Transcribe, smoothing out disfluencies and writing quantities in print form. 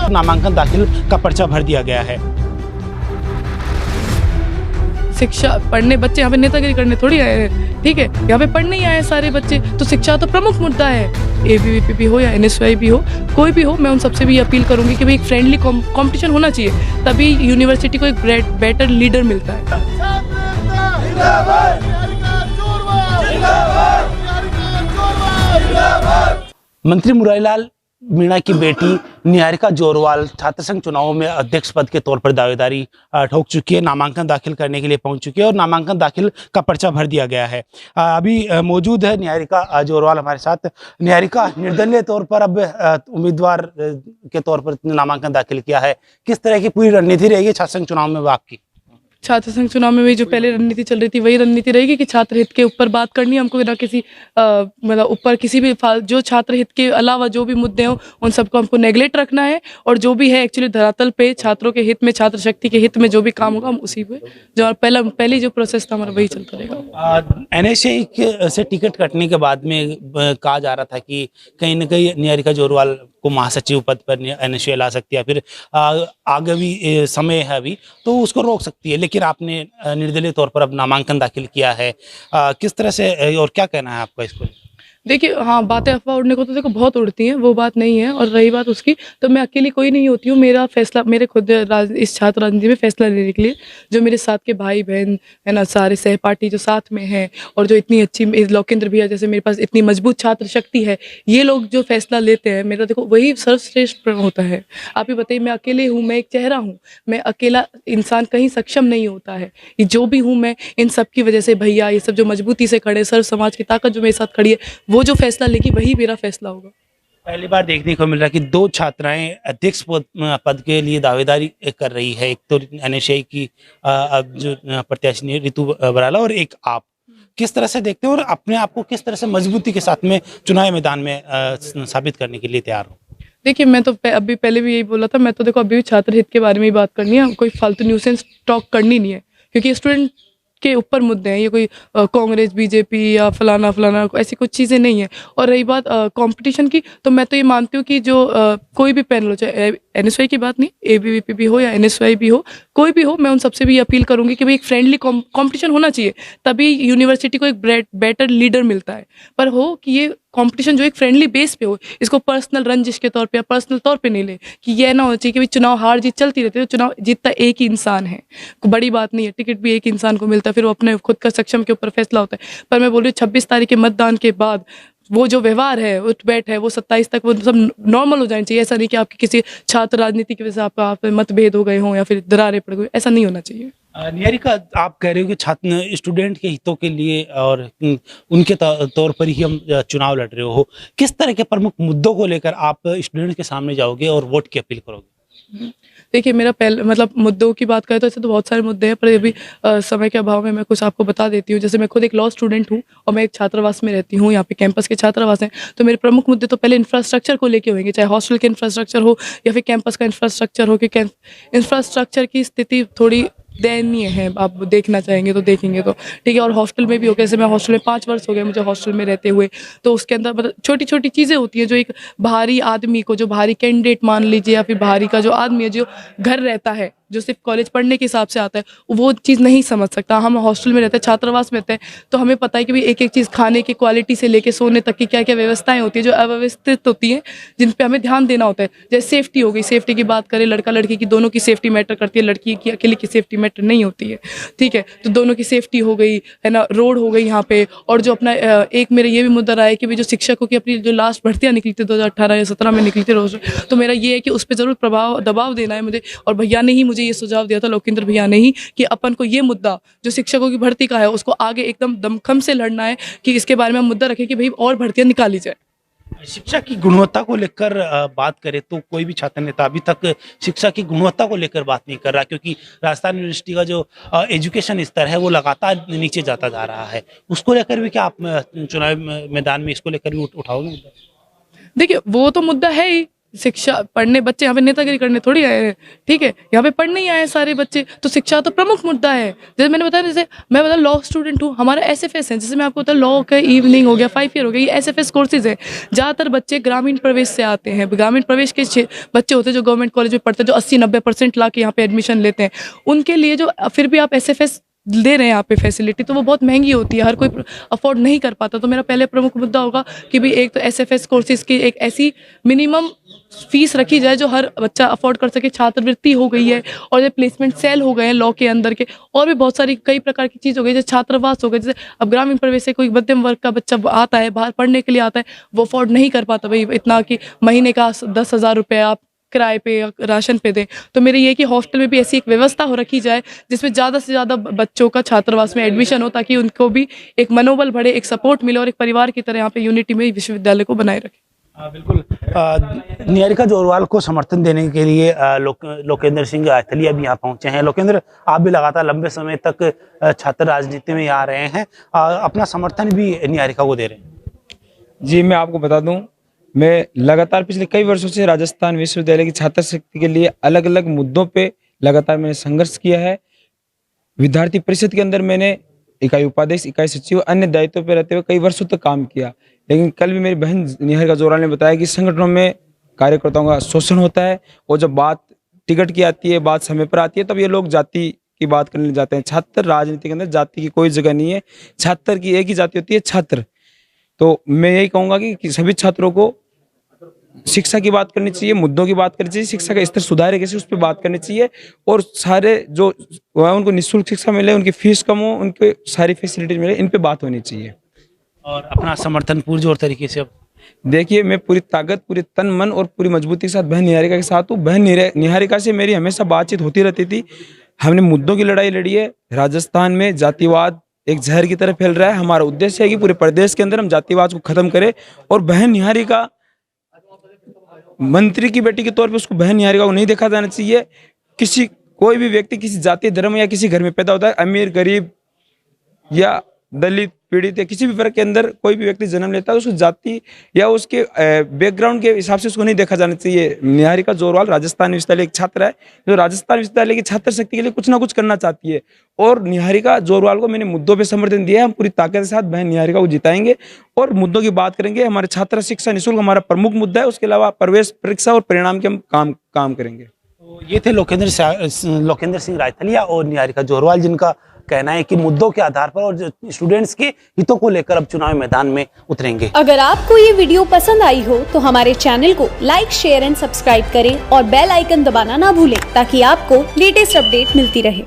नामांकन दाखिल का पर्चा भर दिया गया है। शिक्षा पढ़ने बच्चे यहाँ पे नेतागिरी करने थोड़ी आए हैं, ठीक है, यहाँ पे पढ़ने ही आए हैं सारे बच्चे। तो शिक्षा तो प्रमुख मुद्दा है, एबीवीपी भी हो या एनएसयूआई भी हो, कोई भी हो। मैं उन सबसे भी अपील करूंगी कि भाई एक फ्रेंडली कंपटीशन होना चाहिए, तभी यूनिवर्सिटी को एक बेटर लीडर मिलता है। मंत्री मुरारीलाल मीणा की बेटी निहारिका जोरवाल छात्र संघ चुनावों में अध्यक्ष पद के तौर पर दावेदारी ठोक चुकी है, नामांकन दाखिल करने के लिए पहुंच चुकी है और नामांकन दाखिल का पर्चा भर दिया गया है। अभी मौजूद है निहारिका जोरवाल हमारे साथ। निहारिका, निर्दलीय तौर पर अब उम्मीदवार के तौर पर नामांकन दाखिल किया है, किस तरह की पूरी रणनीति रहेगी छात्र संघ चुनाव में आपकी? छात्र संघ चुनाव में वही जो पहले रणनीति चल रही थी वही रणनीति रहेगी कि छात्र हित के ऊपर बात करनी है हमको, ना किसी मतलब ऊपर किसी भी जो छात्र हित के अलावा जो भी मुद्दे हों उन सबको हमको नेगलेक्ट रखना है, और जो भी है एक्चुअली धरातल पे छात्रों के हित में, छात्र शक्ति के हित में जो भी काम होगा हम उसी पे जो पहली जो प्रोसेस था हमारा वही चलता रहेगा। एनएसयूआई से टिकट कटने के बाद में कहा जा रहा था कि कहीं ना कहीं निहारिका जोरवाल को महासचिव पद पर एनएसयूआई ला सकती है, फिर आगे भी समय है अभी तो उसको रोक सकती है, लेकिन आपने निर्दलीय तौर पर अब नामांकन दाखिल किया है, किस तरह से और क्या कहना है आपका इसको? देखिए, हाँ, बातें अफवाह उड़ने को तो देखो बहुत उड़ती हैं, वो बात नहीं है। और रही बात उसकी, तो मैं अकेली कोई नहीं होती हूँ। मेरा फैसला मेरे खुद इस छात्र राजनीति में फैसला लेने के लिए जो मेरे साथ के भाई बहन है ना, सारे सहपाठी जो साथ में हैं, और जो इतनी अच्छी लोकेंद्र भैया जैसे मेरे पास इतनी मजबूत छात्र शक्ति है, ये लोग जो फैसला लेते हैं मेरा देखो वही सर्वश्रेष्ठ होता है। आप ही बताइए, मैं अकेले हूँ, मैं एक चेहरा हूँ, मैं अकेला इंसान कहीं सक्षम नहीं होता है। ये जो भी हूँ मैं, इन सब की वजह से भैया ये सब जो मजबूती से खड़े, सर्व समाज की ताकत जो मेरे साथ खड़ी है, वो जो फैसला लेगी वही मेरा फैसला होगा। पहली बार देखने को मिल रहा है कि दो छात्राएं अध्यक्ष पद के लिए दावेदारी कर रही है, एक तो एनएसयूआई की जो प्रत्याशी रितु बराला और एक आप। किस तरह से देखते हो और अपने आप को किस तरह से मजबूती के साथ में चुनावी मैदान में साबित करने के लिए तैयार हो? देखिए, मैं तो अभी पहले भी यही बोला था, मैं तो देखो अभी भी छात्र हित के बारे में ही बात करनी है, कोई फालतू न्यूसेंस टॉक करनी नहीं है, क्योंकि स्टूडेंट के ऊपर मुद्दे हैं, ये कोई कांग्रेस बीजेपी या फलाना फलाना ऐसी कुछ चीज़ें नहीं है। और रही बात कंपटीशन की, तो मैं तो ये मानती हूँ कि जो कोई भी पैनल हो, चाहे एनएसयूआई की बात नहीं, एबीवीपी भी हो या एनएसयूआई भी हो, कोई भी हो, मैं उन सबसे भी अपील करूंगी कि भाई एक फ्रेंडली कंपटीशन होना चाहिए, तभी यूनिवर्सिटी को एक बेटर लीडर मिलता है। पर हो कि ये कंपटीशन जो एक फ्रेंडली बेस पे हो, इसको पर्सनल रंजिश के तौर पे या पर्सनल तौर पे नहीं ले, कि यह ना होना चाहिए कि भाई चुनाव हार जीत चलती रहती है, तो चुनाव जीतता एक ही इंसान है, बड़ी बात नहीं है, टिकट भी एक इंसान को मिलता है, फिर वो अपने खुद का सक्षम के ऊपर फैसला होता है। पर मैं बोल रही हूँ 26 तारीख के मतदान के बाद वो जो व्यवहार है, उठ बैठ है, वो 27 तक वो सब नॉर्मल हो जाना चाहिए। ऐसा नहीं कि आपकी किसी छात्र राजनीति की वजह से आपका मतभेद हो गए हों या फिर दरारें पड़ गई, ऐसा नहीं होना चाहिए। निहारिका, आप कह रहे हो कि छात्र स्टूडेंट के हितों के लिए और उनके तौर पर ही हम चुनाव लड़ रहे हो, किस तरह के प्रमुख मुद्दों को लेकर आप स्टूडेंट के सामने जाओगे और वोट की अपील करोगे? देखिए, मेरा पहले मतलब मुद्दों की बात करें तो ऐसे तो बहुत सारे मुद्दे हैं, पर अभी समय के अभाव में मैं कुछ आपको बता देती हूँ। जैसे मैं खुद एक लॉ स्टूडेंट हूँ और मैं एक छात्रावास में रहती हूँ, यहाँ पे कैंपस के छात्रावास हैं, तो मेरे प्रमुख मुद्दे तो पहले इंफ्रास्ट्रक्चर को लेके होंगे, चाहे हॉस्टल के इंफ्रास्ट्रक्चर हो या फिर कैंपस का इंफ्रास्ट्रक्चर हो, कि इंफ्रास्ट्रक्चर की स्थिति थोड़ी दयनीय है। आप देखना चाहेंगे तो देखेंगे तो ठीक है। और हॉस्टल में भी हो गया, जैसे मैं हॉस्टल में 5 वर्ष हो गए मुझे हॉस्टल में रहते हुए, तो उसके अंदर मतलब छोटी छोटी चीज़ें होती हैं जो एक बाहरी आदमी को, जो बाहरी कैंडिडेट मान लीजिए या फिर बाहरी का जो आदमी है, जो घर रहता है, जो सिर्फ कॉलेज पढ़ने के हिसाब से आता है, वो चीज़ नहीं समझ सकता। हम हॉस्टल में रहते हैं, छात्रावास में रहते हैं, तो हमें पता है कि भाई एक एक चीज़ खाने की क्वालिटी से लेके सोने तक की क्या क्या व्यवस्थाएं होती है जो अव्यवस्थित होती हैं, जिन पे हमें ध्यान देना होता है। जैसे सेफ्टी हो गई, सेफ्टी की बात करें, लड़का लड़की की दोनों की सेफ्टी मैटर करती है, लड़की की अकेले की सेफ्टी मैटर नहीं होती है, ठीक है। तो दोनों की सेफ्टी हो गई है ना, रोड हो गई यहाँ पे। और जो अपना एक मेरा ये भी मुद्दा रहा है कि भाई जो शिक्षकों की अपनी जो लास्ट भर्तियाँ निकली थी 2018 या 17 में निकली थी रोज, तो मेरा ये है कि उस पर जरूर दबाव देना है मुझे। और भैया ने ही मुझे ये सुझाव दिया था, लोकेंद्र भैया ने ही, कि अपन को ये मुद्दा जो शिक्षकों की भर्ती का है उसको आगे एकदम दमखम से लड़ना है, कि इसके बारे में हम मुद्दा रखें कि भाई और भर्तियां निकाली जाए। शिक्षा की गुणवत्ता को लेकर बात करें तो कोई भी छात्र नेता अभी तक शिक्षा की गुणवत्ता को लेकर बात नहीं कर रहा, क्योंकि राजस्थान यूनिवर्सिटी का जो एजुकेशन स्तर है वो लगातार नीचे जाता जा रहा है। उसको लेकर भी क्या आप चुनावी मैदान में इसको लेकर भी उठाओगे? देखिए, वो तो मुद्दा है ही, शिक्षा पढ़ने बच्चे यहाँ पे नेतागिरी करने थोड़ी आए हैं, ठीक है, यहाँ पे पढ़ने ही आए हैं सारे बच्चे। तो शिक्षा तो प्रमुख मुद्दा है। जैसे मैंने बताया, जैसे मैं बता लॉ स्टूडेंट हूँ, हमारा एसएफएस है, जैसे मैं आपको बताया लॉ का इवनिंग हो गया, 5 ईयर हो गया, ये एसएफएस कोर्सेज है। ज़्यादातर बच्चे ग्रामीण प्रवेश से आते हैं, ग्रामीण प्रवेश के बच्चे होते हैं जो गवर्नमेंट कॉलेज में पढ़ते हैं, जो 80-90% ला के यहाँ पे एडमिशन लेते हैं। उनके लिए जो फिर भी आप एसएफएस दे रहे हैं यहाँ पे फैसिलिटी, तो वो बहुत महंगी होती है, हर कोई अफोर्ड नहीं कर पाता। तो मेरा पहले प्रमुख मुद्दा होगा कि भाई एक तो एसएफएस कोर्सेज की एक ऐसी मिनिमम फीस रखी जाए जो हर बच्चा अफोर्ड कर सके। छात्रवृत्ति हो गई है, और जो प्लेसमेंट सेल हो गए हैं लॉ के अंदर के, और भी बहुत सारी कई प्रकार की चीज़ हो गई, जैसे छात्रावास हो गए। जैसे अब ग्रामीण प्रवेश से कोई मध्यम वर्ग का बच्चा आता है, बाहर पढ़ने के लिए आता है, वो अफोर्ड नहीं कर पाता भाई इतना कि महीने का 10,000 रुपये आप किराए पे या राशन पे दें। तो मेरे ये कि हॉस्टल में भी ऐसी एक व्यवस्था हो रखी जाए जिसमें ज़्यादा से ज़्यादा बच्चों का छात्रावास में एडमिशन हो, ताकि उनको भी एक मनोबल बढ़े, एक सपोर्ट मिले, और एक परिवार की तरह यहाँ पे यूनिटी में विश्वविद्यालय को बनाए रखें। बिल्कुल। निहारिका जोरवाल को समर्थन देने के लिए लोकेंद्र सिंह रायथलिया भी यहाँ पहुंचे हैं। लोकेंद्र, आप भी लगातार लंबे समय तक छात्र राजनीति में आ रहे हैं, अपना समर्थन भी निहारिका को दे रहे हैं। जी, मैं आपको बता दूं, मैं लगातार पिछले कई वर्षों से राजस्थान विश्वविद्यालय की छात्र शक्ति के लिए अलग अलग मुद्दों पे लगातार मैंने संघर्ष किया है। विद्यार्थी परिषद के अंदर मैंने इकाई उपाध्यक्ष, इकाई सचिव, अन्य दायित्वों पर रहते हुए कई वर्षों तक काम किया। लेकिन कल भी मेरी बहन निहारिका जोरवाल ने बताया कि संगठनों में कार्यकर्ताओं का शोषण होता है, और जब बात टिकट की आती है, बात समय पर आती है, तब ये लोग जाति की बात करने जाते हैं। छात्र राजनीति के अंदर जाति की कोई जगह नहीं है। छात्र की एक ही जाति होती है, छात्र। तो मैं यही कहूँगा कि सभी छात्रों को शिक्षा की बात करनी चाहिए, मुद्दों की बात करनी चाहिए, शिक्षा का स्तर सुधारे कैसे उस पर बात करनी चाहिए, और सारे जो उनको निःशुल्क शिक्षा मिले, उनकी फीस कम हो, उनके सारी फैसिलिटीज मिले, इन पे बात होनी चाहिए। और अपना समर्थन पुरजोर तरीके से अब देखिए, मैं पूरी ताकत, पूरी तन मन और पूरी मजबूती के साथ बहन निहारिका के साथ हूँ। बहन निहारिका से मेरी हमेशा बातचीत होती रहती थी। हमने मुद्दों की लड़ाई लड़ी है। राजस्थान में जातिवाद एक जहर की तरह फैल रहा है। हमारा उद्देश्य है कि पूरे प्रदेश के अंदर हम जातिवाद को खत्म करें, और बहन निहारिका मंत्री की बेटी के तौर पे उसको बहन निहारिका को नहीं देखा जाना चाहिए। कोई भी व्यक्ति किसी जाति, धर्म या किसी घर में पैदा होता है, अमीर, गरीब या दलित, पीड़ित या किसी भी वर्ग के अंदर कोई भी व्यक्ति जन्म लेता है, उसको जाति या उसके बैकग्राउंड के हिसाब से उसको नहीं देखा जाना चाहिए। निहारिका जोरवाल राजस्थान विश्वविद्यालय एक छात्र है, जो राजस्थान विश्वविद्यालय की छात्र शक्ति के लिए कुछ ना कुछ करना चाहती है, और निहारिका जोरवाल को मैंने मुद्दों पे समर्थन दिया है। हम पूरी ताकत के साथ बहन निहारिका को जिताएंगे और मुद्दों की बात करेंगे। हमारे छात्र शिक्षा निःशुल्क हमारा प्रमुख मुद्दा है। उसके अलावा प्रवेश परीक्षा और परिणाम के हम काम करेंगे। तो ये थे लोकेंद्र सिंह रायथलिया और निहारिका जोरवाल, जिनका कहना है कि मुद्दों के आधार पर और स्टूडेंट्स के हितों को लेकर अब चुनावी मैदान में उतरेंगे। अगर आपको ये वीडियो पसंद आई हो तो हमारे चैनल को लाइक, शेयर एंड सब्सक्राइब करें, और बेल आइकन दबाना ना भूलें, ताकि आपको लेटेस्ट अपडेट मिलती रहे।